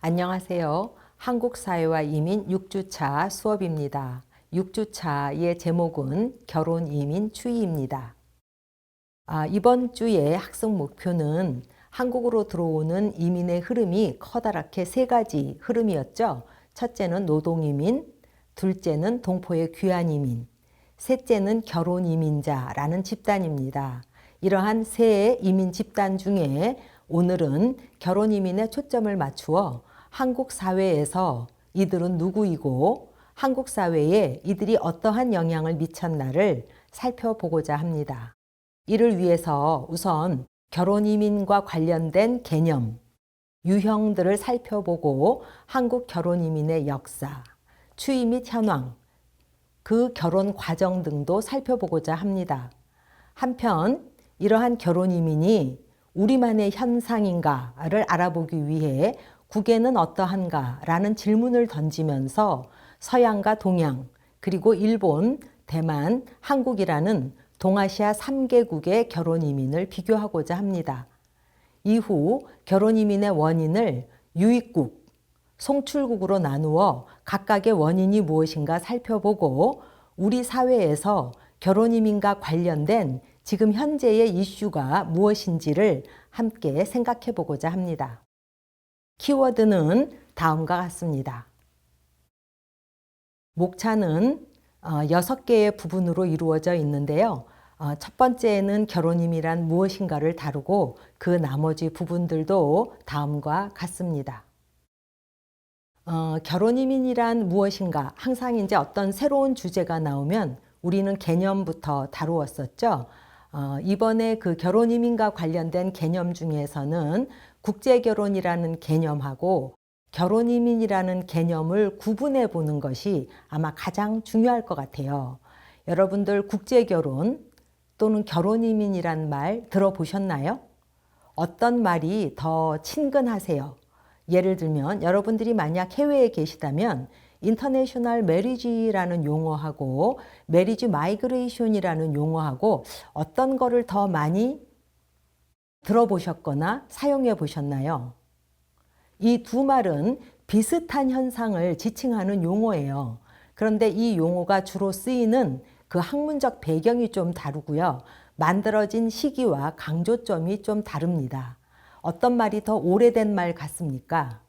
안녕하세요. 한국사회와 이민 6주차 수업입니다. 6주차의 제목은 결혼, 이민, 추이입니다. 이번 주의 학습 목표는 한국으로 들어오는 이민의 흐름이 커다랗게 세 가지 흐름이었죠. 첫째는 노동이민, 둘째는 동포의 귀환이민, 셋째는 결혼이민자라는 집단입니다. 이러한 세 이민 집단 중에 오늘은 결혼이민에 초점을 맞추어 한국 사회에서 이들은 누구이고 한국 사회에 이들이 어떠한 영향을 미쳤나를 살펴보고자 합니다. 이를 위해서 우선 결혼이민과 관련된 개념, 유형들을 살펴보고 한국 결혼이민의 역사, 추이 및 현황, 그 결혼 과정 등도 살펴보고자 합니다. 한편 이러한 결혼이민이 우리만의 현상인가를 알아보기 위해 국외는 어떠한가라는 질문을 던지면서 서양과 동양, 그리고 일본, 대만, 한국이라는 동아시아 3개국의 결혼 이민을 비교하고자 합니다. 이후 결혼 이민의 원인을 유입국, 송출국으로 나누어 각각의 원인이 무엇인가 살펴보고 우리 사회에서 결혼 이민과 관련된 지금 현재의 이슈가 무엇인지를 함께 생각해 보고자 합니다. 키워드는 다음과 같습니다. 목차는 6개의 부분으로 이루어져 있는데요. 첫 번째는 결혼임이란 무엇인가를 다루고 그 나머지 부분들도 다음과 같습니다. 결혼이민이란 무엇인가? 항상 이제 어떤 새로운 주제가 나오면 우리는 개념부터 다루었었죠. 이번에 그 결혼이민과 관련된 개념 중에서는 국제결혼이라는 개념하고 결혼이민이라는 개념을 구분해 보는 것이 아마 가장 중요할 것 같아요. 여러분들 국제결혼 또는 결혼이민이란 말 들어보셨나요? 어떤 말이 더 친근하세요? 예를 들면 여러분들이 만약 해외에 계시다면 인터내셔널 메리지라는 용어하고 메리지 마이그레이션이라는 용어하고 어떤 거를 더 많이 들어보셨거나 사용해 보셨나요? 이 두 말은 비슷한 현상을 지칭하는 용어예요. 그런데 이 용어가 주로 쓰이는 그 학문적 배경이 좀 다르고요. 만들어진 시기와 강조점이 좀 다릅니다. 어떤 말이 더 오래된 말 같습니까?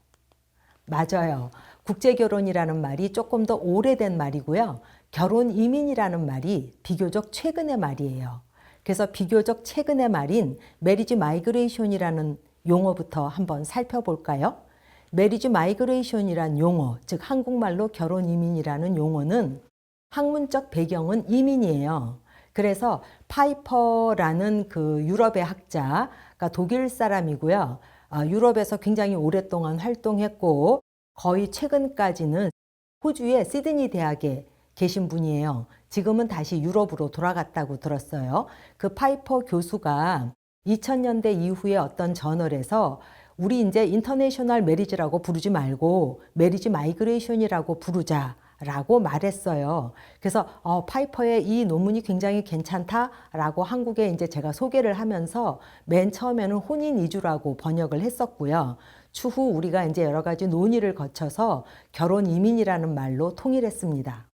맞아요. 국제결혼이라는 말이 조금 더 오래된 말이고요. 결혼이민이라는 말이 비교적 최근의 말이에요. 그래서 비교적 최근의 말인 메리지 마이그레이션이라는 용어부터 한번 살펴볼까요? 메리지 마이그레이션이란 용어, 즉 한국말로 결혼이민이라는 용어는 학문적 배경은 이민이에요. 그래서 파이퍼라는 그 유럽의 학자가 독일 사람이고요. 유럽에서 굉장히 오랫동안 활동했고 거의 최근까지는 호주의 시드니 대학에 계신 분이에요. 지금은 다시 유럽으로 돌아갔다고 들었어요. 그 파이퍼 교수가 2000년대 이후에 어떤 저널에서 우리 이제 인터내셔널 메리지라고 부르지 말고 메리지 마이그레이션이라고 부르자라고 말했어요. 그래서 파이퍼의 이 논문이 굉장히 괜찮다라고 한국에 이제 제가 소개를 하면서 맨 처음에는 혼인 이주라고 번역을 했었고요. 추후 우리가 이제 여러 가지 논의를 거쳐서 결혼 이민이라는 말로 통일했습니다.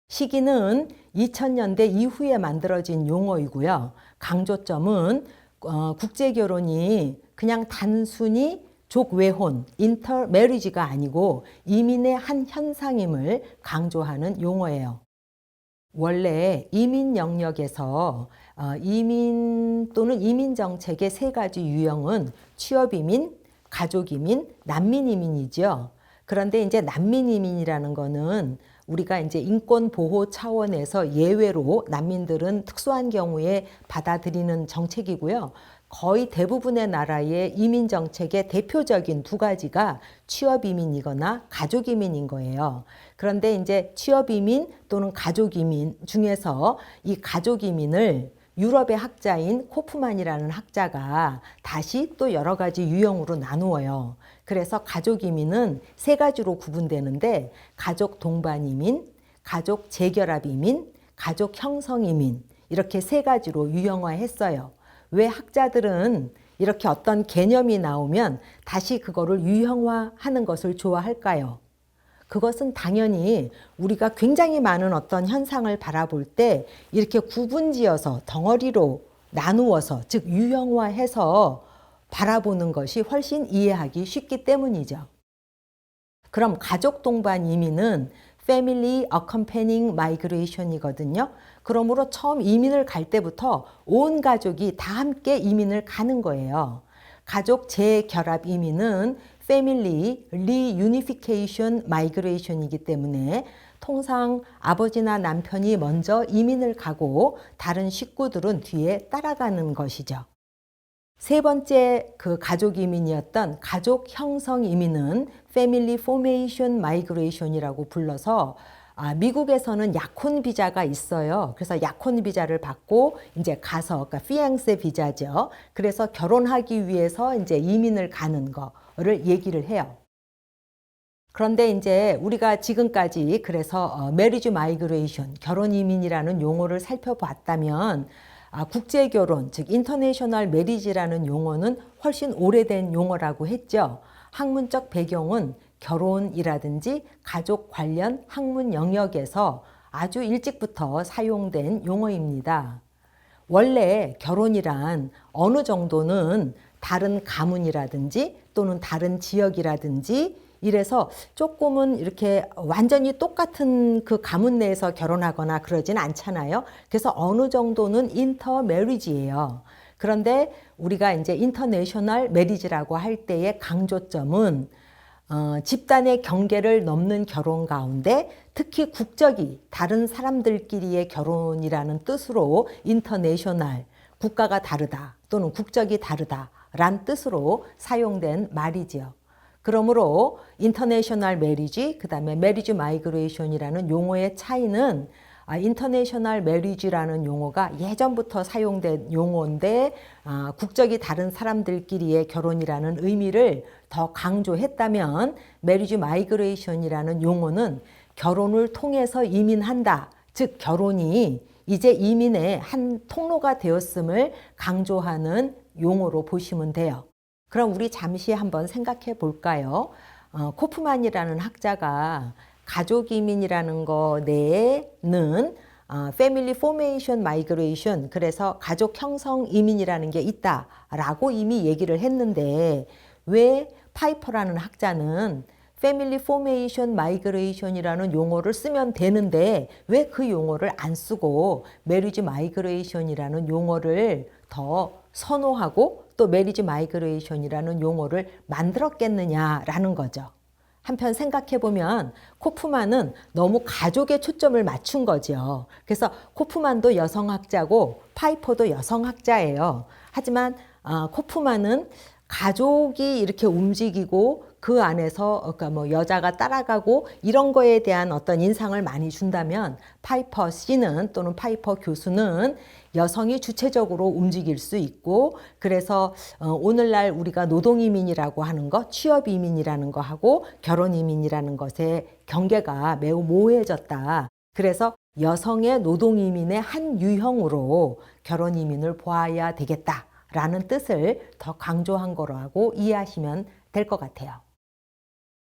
시기는 2000년대 이후에 만들어진 용어이고요. 강조점은 국제결혼이 그냥 단순히 족외혼, 인터메리지가 아니고 이민의 한 현상임을 강조하는 용어예요. 원래 이민 영역에서 이민 또는 이민 정책의 세 가지 유형은 취업이민, 가족이민, 난민이민이죠. 그런데 이제 난민이민이라는 거는 우리가 이제 인권 보호 차원에서 예외로 난민들은 특수한 경우에 받아들이는 정책이고요. 거의 대부분의 나라의 이민 정책의 대표적인 두 가지가 취업 이민이거나 가족 이민인 거예요. 그런데 이제 취업 이민 또는 가족 이민 중에서 이 가족 이민을 유럽의 학자인 코프만이라는 학자가 다시 또 여러 가지 유형으로 나누어요. 그래서 가족 이민은 세 가지로 구분되는데 가족 동반 이민, 가족 재결합 이민, 가족 형성 이민 이렇게 세 가지로 유형화했어요. 왜 학자들은 이렇게 어떤 개념이 나오면 다시 그거를 유형화하는 것을 좋아할까요? 그것은 당연히 우리가 굉장히 많은 어떤 현상을 바라볼 때 이렇게 구분지어서 덩어리로 나누어서 즉 유형화해서 바라보는 것이 훨씬 이해하기 쉽기 때문이죠. 그럼 가족 동반 이민은 Family Accompanying Migration이거든요. 그러므로 처음 이민을 갈 때부터 온 가족이 다 함께 이민을 가는 거예요. 가족 재결합 이민은 Family Reunification Migration이기 때문에 통상 아버지나 남편이 먼저 이민을 가고 다른 식구들은 뒤에 따라가는 것이죠. 세 번째 그 가족 이민이었던 가족 형성 이민은 Family Formation Migration이라고 불러서 미국에서는 약혼 비자가 있어요. 그래서 약혼 비자를 받고 이제 가서 그러니까 피앙세 비자죠. 그래서 결혼하기 위해서 이제 이민을 가는 거를 얘기를 해요. 그런데 이제 우리가 지금까지 그래서 메리지 마이그레이션, 결혼 이민이라는 용어를 살펴봤다면 국제 결혼, 즉 인터내셔널 메리지라는 용어는 훨씬 오래된 용어라고 했죠. 학문적 배경은 결혼이라든지 가족 관련 학문 영역에서 아주 일찍부터 사용된 용어입니다. 원래 결혼이란 어느 정도는 다른 가문이라든지 또는 다른 지역이라든지 이래서 조금은 이렇게 완전히 똑같은 그 가문 내에서 결혼하거나 그러진 않잖아요. 그래서 어느 정도는 인터 메리지예요. 그런데 우리가 이제 인터내셔널 메리지라고 할 때의 강조점은 집단의 경계를 넘는 결혼 가운데 특히 국적이 다른 사람들끼리의 결혼이라는 뜻으로 인터내셔널, 국가가 다르다 또는 국적이 다르다란 뜻으로 사용된 말이지요. 그러므로 인터내셔널 메리지, 그 다음에 메리지 마이그레이션이라는 용어의 차이는 인터내셔널 메리지라는 용어가 예전부터 사용된 용어인데 국적이 다른 사람들끼리의 결혼이라는 의미를 더 강조했다면 메리지 마이그레이션이라는 용어는 결혼을 통해서 이민한다. 즉 결혼이 이제 이민의 한 통로가 되었음을 강조하는 용어로 보시면 돼요. 그럼 우리 잠시 한번 생각해 볼까요? 코프만이라는 학자가 가족 이민이라는 거 내에는 Family Formation Migration, 그래서 가족 형성 이민이라는 게 있다라고 이미 얘기를 했는데 왜 파이퍼라는 학자는 Family Formation Migration이라는 용어를 쓰면 되는데 왜 그 용어를 안 쓰고 Marriage Migration이라는 용어를 더 선호하고 또 Marriage Migration이라는 용어를 만들었겠느냐라는 거죠. 한편 생각해보면 코프만은 너무 가족에 초점을 맞춘 거죠. 그래서 코프만도 여성학자고 파이퍼도 여성학자예요. 하지만 코프만은 가족이 이렇게 움직이고 그 안에서 그러니까 뭐 여자가 따라가고 이런 거에 대한 어떤 인상을 많이 준다면 파이퍼 씨는 또는 파이퍼 교수는 여성이 주체적으로 움직일 수 있고 그래서 오늘날 우리가 노동이민이라고 하는 것, 취업이민이라는 거 하고 결혼이민이라는 것의 경계가 매우 모호해졌다. 그래서 여성의 노동이민의 한 유형으로 결혼이민을 보아야 되겠다라는 뜻을 더 강조한 거라고 이해하시면 될 것 같아요.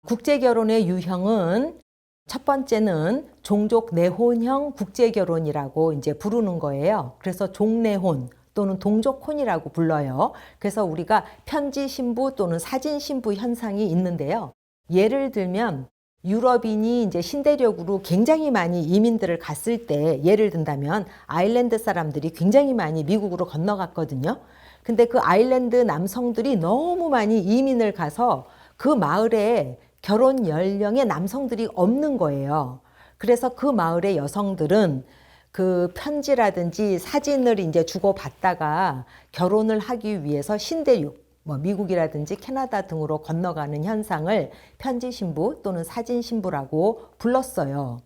국제결혼의 유형은 첫 번째는 종족 내혼형 국제결혼이라고 이제 부르는 거예요. 그래서 종내혼 또는 동족혼이라고 불러요. 그래서 우리가 편지 신부 또는 사진 신부 현상이 있는데요. 예를 들면 유럽인이 이제 신대륙으로 굉장히 많이 이민들을 갔을 때 예를 든다면 아일랜드 사람들이 굉장히 많이 미국으로 건너갔거든요. 근데 그 아일랜드 남성들이 너무 많이 이민을 가서 그 마을에 결혼 연령의 남성들이 없는 거예요. 그래서 그 마을의 여성들은 그 편지라든지 사진을 이제 주고받다가 결혼을 하기 위해서 신대륙, 뭐 미국이라든지 캐나다 등으로 건너가는 현상을 편지 신부 또는 사진 신부라고 불렀어요.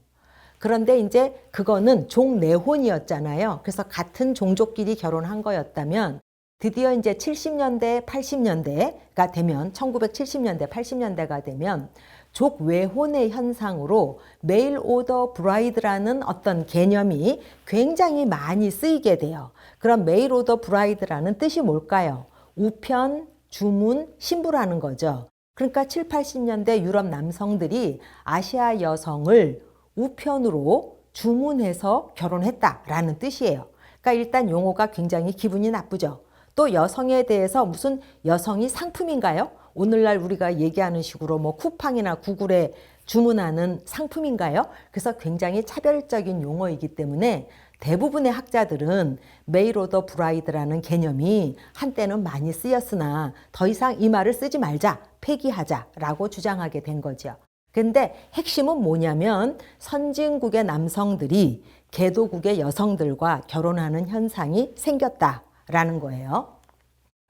그런데 이제 그거는 종내혼이었잖아요. 그래서 같은 종족끼리 결혼한 거였다면 드디어 이제 70년대, 80년대가 되면 1970년대, 80년대가 되면 족외혼의 현상으로 메일 오더 브라이드라는 어떤 개념이 굉장히 많이 쓰이게 돼요. 그럼 메일 오더 브라이드라는 뜻이 뭘까요? 우편, 주문, 신부라는 거죠. 그러니까 7, 80년대 유럽 남성들이 아시아 여성을 우편으로 주문해서 결혼했다라는 뜻이에요. 그러니까 일단 용어가 굉장히 기분이 나쁘죠. 또 여성에 대해서 무슨 여성이 상품인가요? 오늘날 우리가 얘기하는 식으로 뭐 쿠팡이나 구글에 주문하는 상품인가요? 그래서 굉장히 차별적인 용어이기 때문에 대부분의 학자들은 메일 오더 브라이드라는 개념이 한때는 많이 쓰였으나 더 이상 이 말을 쓰지 말자, 폐기하자라고 주장하게 된 거죠. 근데 핵심은 뭐냐면 선진국의 남성들이 개도국의 여성들과 결혼하는 현상이 생겼다라는 거예요.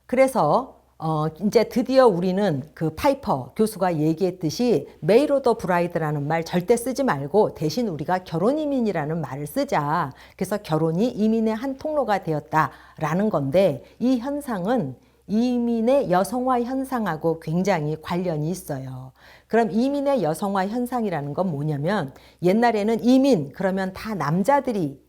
그래서 이제 드디어 우리는 그 파이퍼 교수가 얘기했듯이 메일 오더 브라이드라는 말 절대 쓰지 말고 대신 우리가 결혼 이민이라는 말을 쓰자. 그래서 결혼이 이민의 한 통로가 되었다라는 건데 이 현상은 이민의 여성화 현상하고 굉장히 관련이 있어요. 그럼 이민의 여성화 현상이라는 건 뭐냐면 옛날에는 이민 그러면 다 남자들이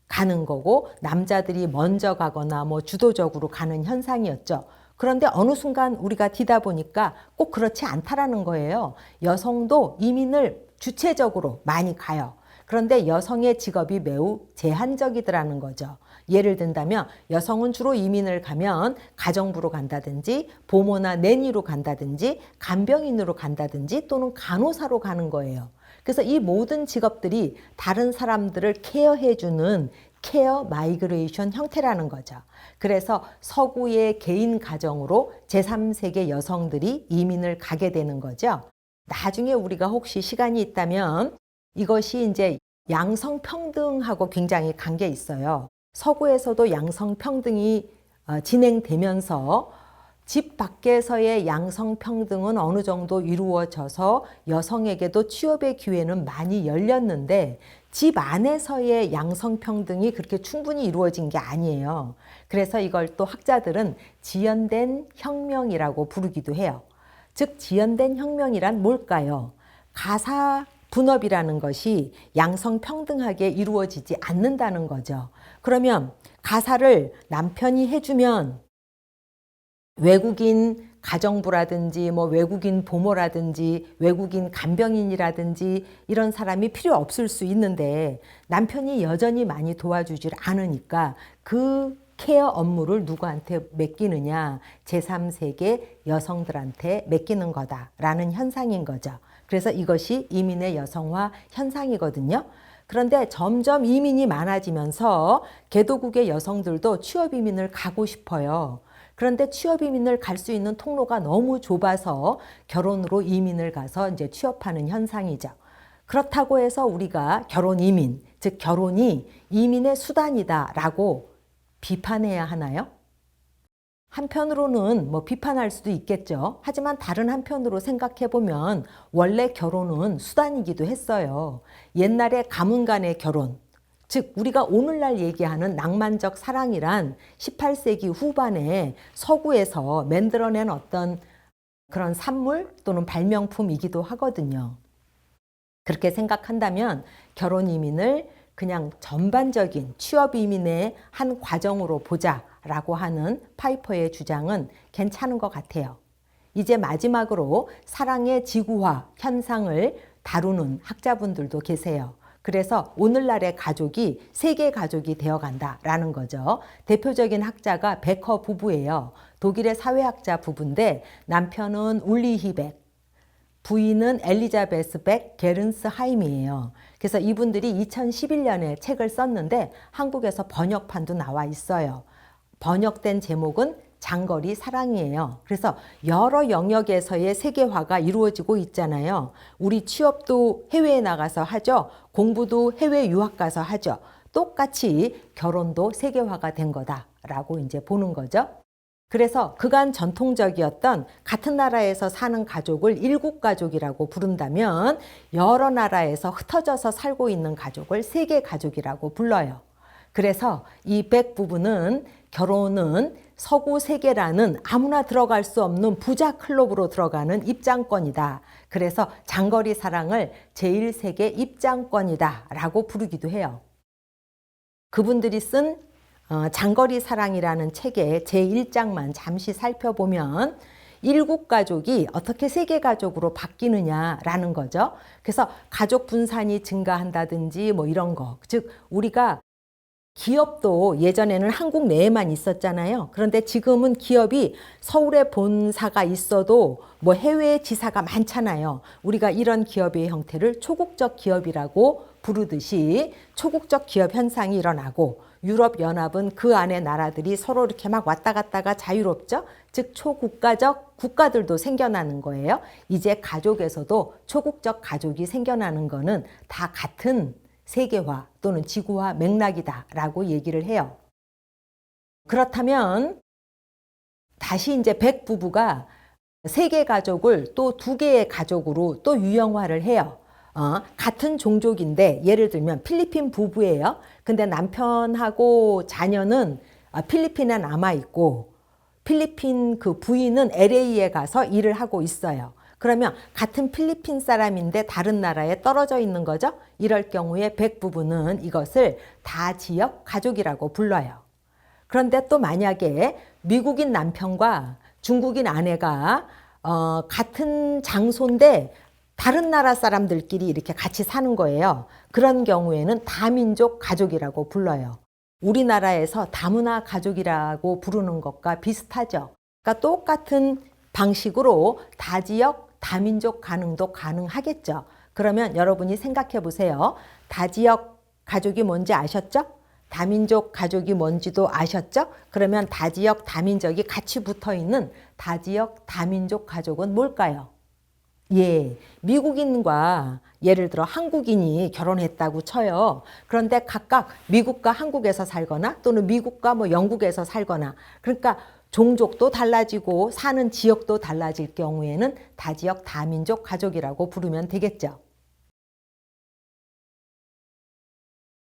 가는 거고 남자들이 먼저 가거나 뭐 주도적으로 가는 현상이었죠. 그런데 어느 순간 우리가 뒤다 보니까 꼭 그렇지 않다라는 거예요. 여성도 이민을 주체적으로 많이 가요. 그런데 여성의 직업이 매우 제한적이더라는 거죠. 예를 든다면 여성은 주로 이민을 가면 가정부로 간다든지 보모나 내니로 간다든지 간병인으로 간다든지 또는 간호사로 가는 거예요. 그래서 이 모든 직업들이 다른 사람들을 케어해주는 케어 마이그레이션 형태라는 거죠. 그래서 서구의 개인 가정으로 제3세계 여성들이 이민을 가게 되는 거죠. 나중에 우리가 혹시 시간이 있다면 이것이 이제 양성평등하고 굉장히 관계 있어요. 서구에서도 양성평등이 진행되면서 집 밖에서의 양성평등은 어느 정도 이루어져서 여성에게도 취업의 기회는 많이 열렸는데 집 안에서의 양성평등이 그렇게 충분히 이루어진 게 아니에요. 그래서 이걸 또 학자들은 지연된 혁명이라고 부르기도 해요. 즉 지연된 혁명이란 뭘까요? 가사 분업이라는 것이 양성평등하게 이루어지지 않는다는 거죠. 그러면 가사를 남편이 해주면 외국인 가정부라든지 뭐 외국인 보모라든지 외국인 간병인이라든지 이런 사람이 필요 없을 수 있는데 남편이 여전히 많이 도와주질 않으니까 그 케어 업무를 누구한테 맡기느냐? 제3세계 여성들한테 맡기는 거다라는 현상인 거죠. 그래서 이것이 이민의 여성화 현상이거든요. 그런데 점점 이민이 많아지면서 개도국의 여성들도 취업 이민을 가고 싶어요. 그런데 취업 이민을 갈 수 있는 통로가 너무 좁아서 결혼으로 이민을 가서 이제 취업하는 현상이죠. 그렇다고 해서 우리가 결혼 이민, 즉 결혼이 이민의 수단이다라고 비판해야 하나요? 한편으로는 뭐 비판할 수도 있겠죠. 하지만 다른 한편으로 생각해 보면 원래 결혼은 수단이기도 했어요. 옛날에 가문 간의 결혼, 즉 우리가 오늘날 얘기하는 낭만적 사랑이란 18세기 후반에 서구에서 만들어낸 어떤 그런 산물 또는 발명품이기도 하거든요. 그렇게 생각한다면 결혼 이민을 그냥 전반적인 취업 이민의 한 과정으로 보자라고 하는 파이퍼의 주장은 괜찮은 것 같아요. 이제 마지막으로 사랑의 지구화 현상을 다루는 학자분들도 계세요. 그래서 오늘날의 가족이 세계 가족이 되어간다라는 거죠. 대표적인 학자가 베커 부부예요. 독일의 사회학자 부부인데 남편은 울리히 백, 부인은 엘리자베스 백 게른스하임이에요. 그래서 이분들이 2011년에 책을 썼는데 한국에서 번역판도 나와 있어요. 번역된 제목은 장거리 사랑이에요. 그래서 여러 영역에서의 세계화가 이루어지고 있잖아요. 우리 취업도 해외에 나가서 하죠. 공부도 해외 유학 가서 하죠. 똑같이 결혼도 세계화가 된 거다라고 이제 보는 거죠. 그래서 그간 전통적이었던 같은 나라에서 사는 가족을 일국가족이라고 부른다면 여러 나라에서 흩어져서 살고 있는 가족을 세계가족이라고 불러요. 그래서 이 백 부부는 결혼은 서구 세계라는 아무나 들어갈 수 없는 부자 클럽으로 들어가는 입장권이다. 그래서 장거리 사랑을 제1세계 입장권이다 라고 부르기도 해요. 그분들이 쓴 장거리 사랑이라는 책의 제1장만 잠시 살펴보면 일국 가족이 어떻게 세계 가족으로 바뀌느냐라는 거죠. 그래서 가족 분산이 증가한다든지 뭐 이런 거. 즉 우리가 기업도 예전에는 한국 내에만 있었잖아요. 그런데 지금은 기업이 서울에 본사가 있어도 뭐 해외 지사가 많잖아요. 우리가 이런 기업의 형태를 초국적 기업이라고 부르듯이 초국적 기업 현상이 일어나고 유럽연합은 그 안에 나라들이 서로 이렇게 막 왔다 갔다가 자유롭죠. 즉 초국가적 국가들도 생겨나는 거예요. 이제 가족에서도 초국적 가족이 생겨나는 거는 다 같은 세계화 또는 지구화 맥락이다라고 얘기를 해요. 그렇다면 다시 이제 백 부부가 세계 가족을 또 두 개의 가족으로 또 유형화를 해요. 같은 종족인데 예를 들면 필리핀 부부예요. 근데 남편하고 자녀는 필리핀에 남아 있고 필리핀 그 부인은 LA에 가서 일을 하고 있어요. 그러면 같은 필리핀 사람인데 다른 나라에 떨어져 있는 거죠. 이럴 경우에 백 부부는 이것을 다지역 가족이라고 불러요. 그런데 또 만약에 미국인 남편과 중국인 아내가 같은 장소인데 다른 나라 사람들끼리 이렇게 같이 사는 거예요. 그런 경우에는 다민족 가족이라고 불러요. 우리나라에서 다문화 가족이라고 부르는 것과 비슷하죠. 그러니까 똑같은 방식으로 다지역, 다민족 가능도 가능하겠죠. 그러면 여러분이 생각해 보세요. 다지역 가족이 뭔지 아셨죠? 다민족 가족이 뭔지도 아셨죠? 그러면 다지역, 다민족이 같이 붙어 있는 다지역, 다민족 가족은 뭘까요? 예, 미국인과 예를 들어 한국인이 결혼했다고 쳐요. 그런데 각각 미국과 한국에서 살거나 또는 미국과 뭐 영국에서 살거나 그러니까 종족도 달라지고 사는 지역도 달라질 경우에는 다지역, 다민족 가족이라고 부르면 되겠죠.